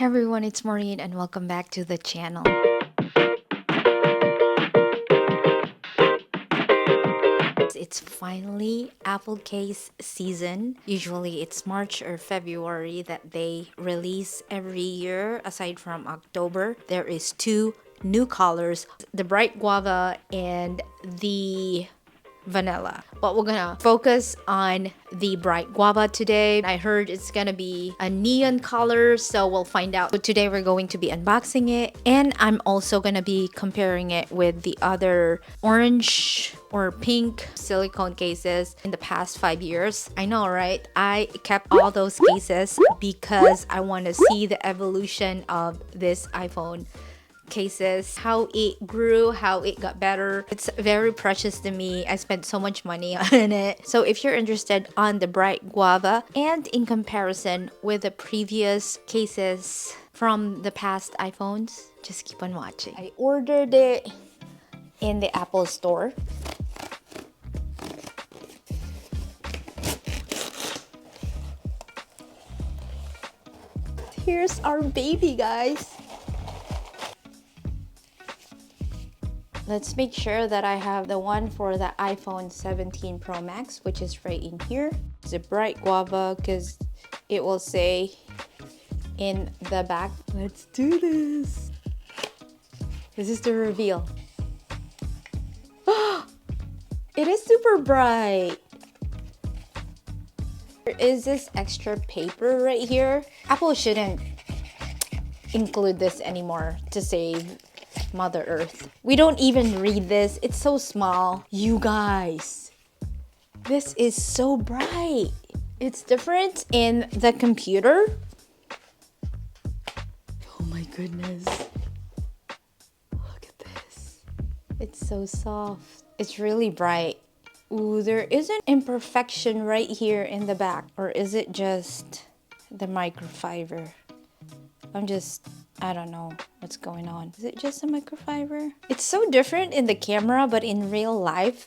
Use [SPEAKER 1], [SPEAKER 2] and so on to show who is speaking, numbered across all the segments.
[SPEAKER 1] Hey everyone, it's Maureen and welcome back to the channel. It's finally apple case season. Usually it's March or February that they release every year. Aside from October, there is two new colors, the Bright Guava and the vanilla, but we're gonna focus on the Bright Guava today. I heard it's gonna be a neon color, so we'll find out. So today we're going to be unboxing it, and I'm also gonna be comparing it with the other orange or pink silicone cases in the past 5 years. I know, right? I kept all those cases because I want to see the evolution of this iPhone cases, how it grew, how it got better. It's very precious to me. I spent so much money on it. So if you're interested on the Bright Guava and in comparison with the previous cases from the past iPhones, just keep on watching. I ordered it in the Apple store. Here's our baby, guys. Let's make sure that I have the one for the iPhone 17 Pro Max, which is right in here. It's a Bright Guava because it will say in the back. Let's do this. This is the reveal. It is super bright. There is this extra paper right here. Apple shouldn't include this anymore to save Mother Earth. We don't even read this. It's so small. You guys, this is so bright. It's different in the computer. Oh my goodness. Look at this. It's so soft. It's really bright. Ooh, there is an imperfection right here in the back. Or is it just the microfiber? I don't know what's going on. Is it just a microfiber? It's so different in the camera, but in real life,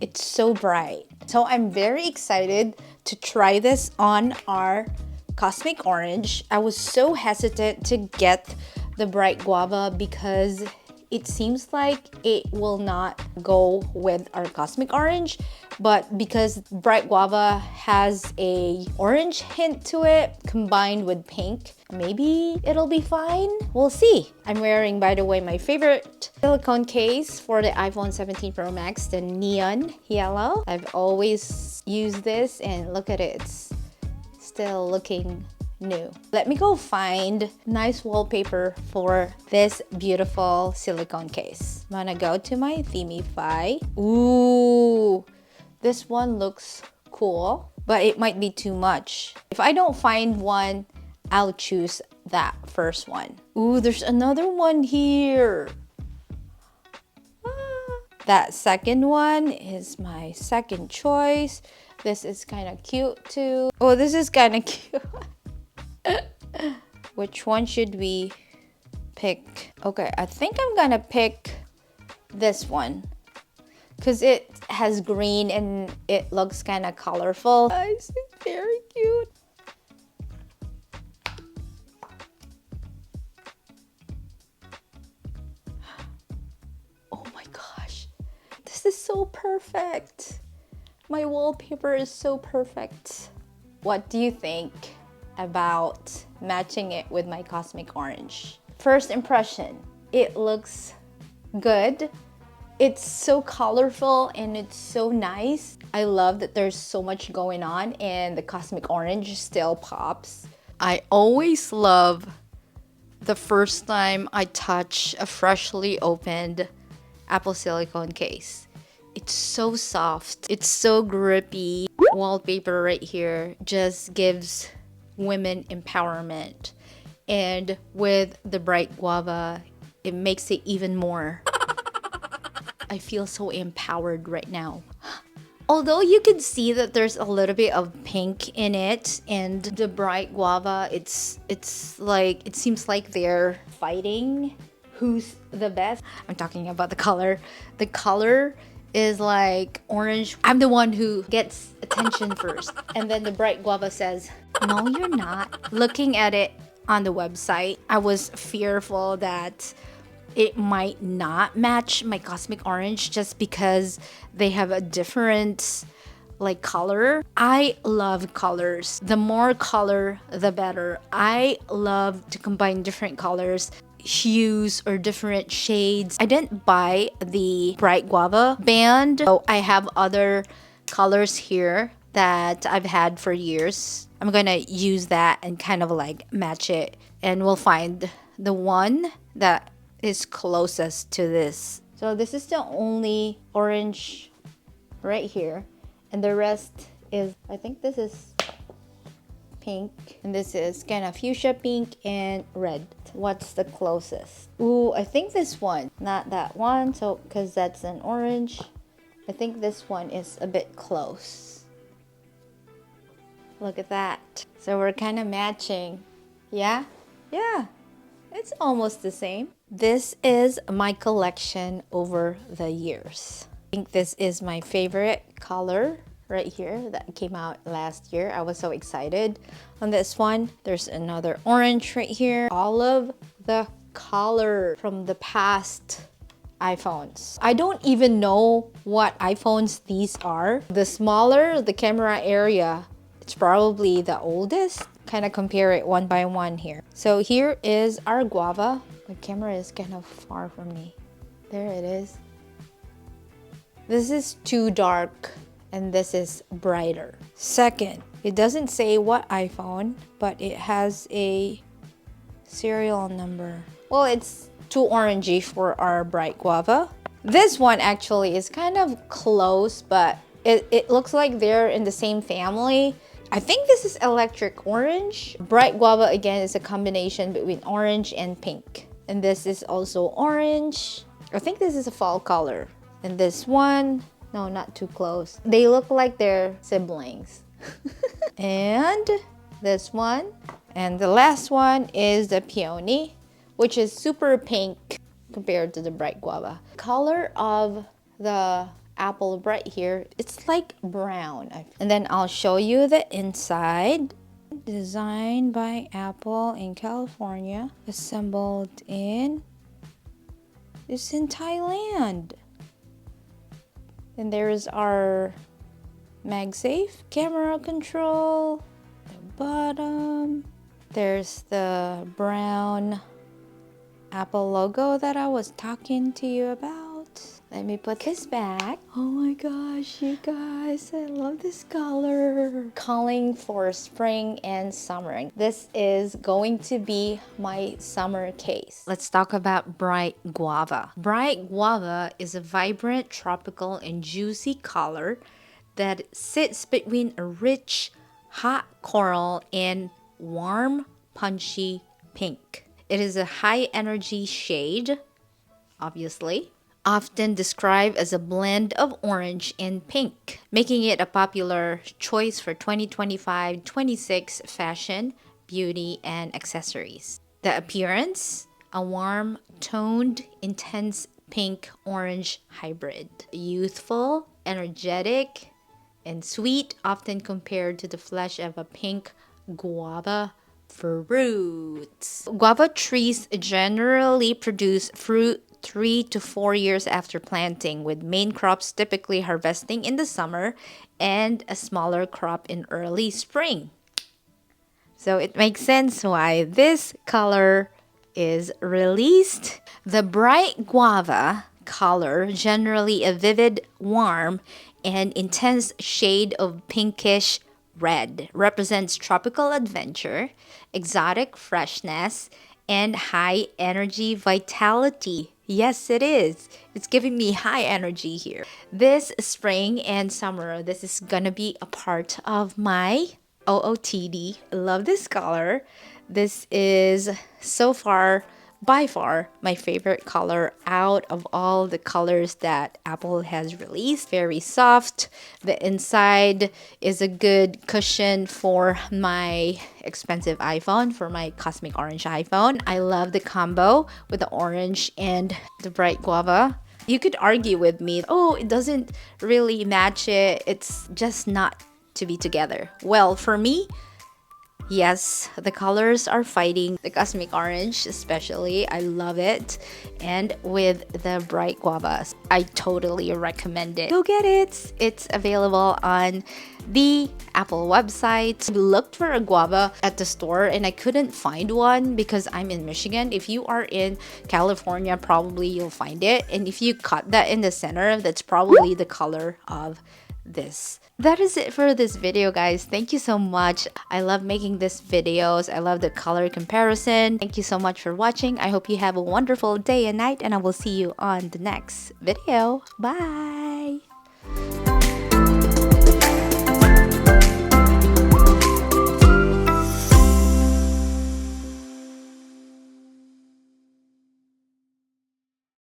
[SPEAKER 1] it's so bright. So I'm very excited to try this on our Cosmic Orange. I was so hesitant to get the Bright Guava because it seems like it will not go with our Cosmic Orange, but because Bright Guava has a orange hint to it combined with pink, maybe it'll be fine. We'll see. I'm wearing, by the way, my favorite silicone case for the iPhone 17 Pro Max, the neon yellow. I've always used this and look at it, it's still looking new. Let me go find nice wallpaper for this beautiful silicone case. I'm gonna go to my Themify. Ooh, this one looks cool, but it might be too much. If I don't find one, I'll choose that first one. Ooh, there's another one here. That second one is my second choice. This is kind of cute too. Oh, this is kind of cute. Which one should we pick? Okay, I think I'm gonna pick this one because it has green and it looks kind of colorful. Guys, it's very cute. Oh my gosh, this is so perfect. My wallpaper is so perfect. What do you think about matching it with my Cosmic Orange? First impression, it looks good. It's so colorful and it's so nice. I love that there's so much going on and the Cosmic Orange still pops. I always love the first time I touch a freshly opened Apple silicone case. It's so soft, it's so grippy. Wallpaper right here just gives women empowerment, and with the Bright Guava it makes it even more. I feel so empowered right now. Although you can see that there's a little bit of pink in it, and the Bright Guava, it's like, it seems like they're fighting who's the best. I'm talking about the color. The color is like orange. I'm the one who gets attention first. And then the Bright Guava says, no, you're not. Looking at it, on the website. I was fearful that it might not match my Cosmic Orange just because they have a different like color. I love colors. The more color, the better. I love to combine different colors, hues, or different shades. I didn't buy the Bright Guava band, so I have other colors here that I've had for years. I'm gonna use that and kind of like match it, and we'll find the one that is closest to this. So this is the only orange right here, and the rest is, I think this is pink, and this is kind of fuchsia pink and red. What's the closest? Ooh, I think this one, not that one, so because that's an orange. I think this one is a bit close. Look at that. So we're kind of matching. Yeah, it's almost the same. This is my collection over the years. I think this is my favorite color right here that came out last year. I was so excited on this one. There's another orange right here. All of the color from the past iPhones. I don't even know what iPhones these are. The smaller the camera area, it's probably the oldest. Kind of compare it one by one here. So here is our guava. The camera is kind of far from me. There it is. This is too dark and this is brighter. Second, it doesn't say what iPhone, but it has a serial number. Well, it's too orangey for our Bright Guava. This one actually is kind of close, but it looks like they're in the same family. I think this is electric orange. Bright Guava again is a combination between orange and pink. And this is also orange. I think this is a fall color. And this one, no, not too close. They look like they're siblings. And this one. And the last one is the peony, which is super pink compared to the Bright Guava. Color of the apple right here, it's like brown. And then I'll show you the inside. Designed by Apple in California, assembled in Thailand. And there's our MagSafe camera control. The bottom, there's the brown Apple logo that I was talking to you about. Let me put this back. Oh my gosh, you guys, I love this color. Calling for spring and summer. This is going to be my summer case. Let's talk about Bright Guava. Bright Guava is a vibrant, tropical, and juicy color that sits between a rich, hot coral and warm, punchy pink. It is a high energy shade, obviously, often described as a blend of orange and pink, making it a popular choice for 2025-26 fashion, beauty, and accessories. The appearance, a warm, toned, intense pink-orange hybrid. Youthful, energetic, and sweet, often compared to the flesh of a pink guava fruit. Guava trees generally produce fruit 3 to 4 years after planting, with main crops typically harvesting in the summer and a smaller crop in early spring. So it makes sense why this color is released. The Bright Guava color, generally a vivid, warm, and intense shade of pinkish red, represents tropical adventure, exotic freshness, and high energy vitality. Yes, it is. It's giving me high energy here. This spring and summer, this is gonna be a part of my OOTD. I love this color. This is so far, by far, my favorite color out of all the colors that Apple has released. Very soft. The inside is a good cushion for my expensive iPhone, for my Cosmic Orange iPhone. I love the combo with the orange and the Bright Guava. You could argue with me, oh, it doesn't really match it. It's just not to be together. Well, for me, Yes, the colors are fighting. The cosmic orange especially, I love it. And with the bright guava, I totally recommend it. Go get it! It's available on the Apple website. I looked for a guava at the store and I couldn't find one because I'm in Michigan. If you are in California, probably you'll find it. And if you cut that in the center, that's probably the color of this. That is it for this video, guys. Thank you so much. I love making these videos. I love the color comparison. Thank you so much for watching. I hope you have a wonderful day and night, and I will see you on the next video. Bye.